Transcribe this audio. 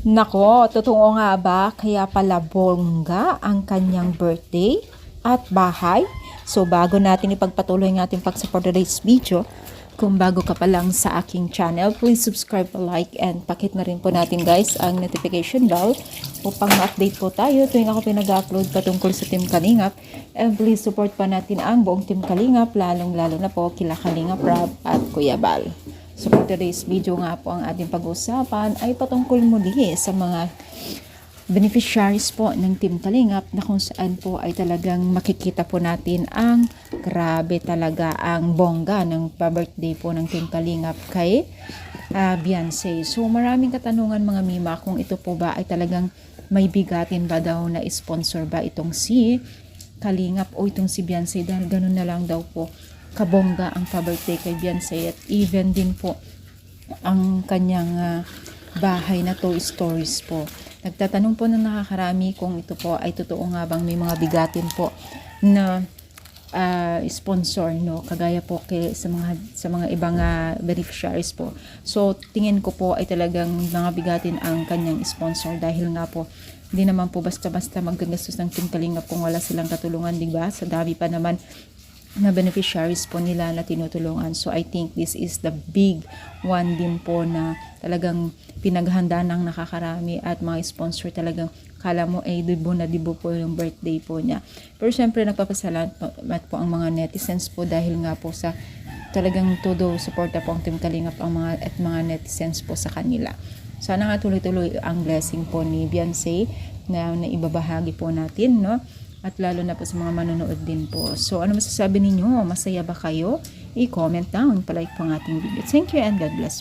Nako, totoo nga ba? Kaya pala bongga ang kanyang birthday at bahay. So bago natin ipagpatuloy ng ating pag-support today's video, kung bago ka pa lang sa aking channel, please subscribe, like, and pakit na rin po natin guys ang notification bell upang ma-update po tayo tuwing ako pinag-upload patungkol sa Team Kalingap. And please support pa natin ang buong Team Kalingap, lalong-lalo na po kila Kalingap Rob at Kuya Bal. So for today's video nga po ang ating pag-uusapan ay patungkol muli sa mga beneficiaries po ng Team Kalingap na kung saan po ay talagang makikita po natin ang grabe talaga ang bongga ng pa-birthday po ng Team Kalingap kay Beyonce. So maraming katanungan mga mima kung ito po ba ay talagang may bigatin ba daw na sponsor ba itong si Kalingap o itong si Beyonce dahil ganun na lang daw po kabongga ang pa-birthday kay Beyonce at even din po ang kanyang bahay na Toy Stories po. Nagtatanong po ng nakakarami kung ito po ay totoo nga bang may mga bigatin po na sponsor, no, kagaya po sa mga ibang beneficiaries po. So tingin ko po ay talagang mga bigatin ang kanyang sponsor dahil nga po hindi naman po basta-basta maggagastos ng Team Kalingap kung wala silang katulungan, di ba? Sa dami pa naman na beneficiaries po nila na tinutulungan. So I think this is the big one din po na talagang pinaghanda ng nakakarami at mga sponsor talagang kala mo ay dibo po yung birthday po niya. Pero syempre nagpapasalamat po ang mga netizens po dahil nga po sa talagang todo suporta po ang Team Kalingap ang mga netizens po sa kanila. Sana nga tuloy-tuloy ang blessing po ni Beyonce na ibabahagi po natin, no? At lalo na po sa mga manonood din po. So, ano masasabi ninyo? Masaya ba kayo? I-comment down. Palike po ang ating video. Thank you and God bless.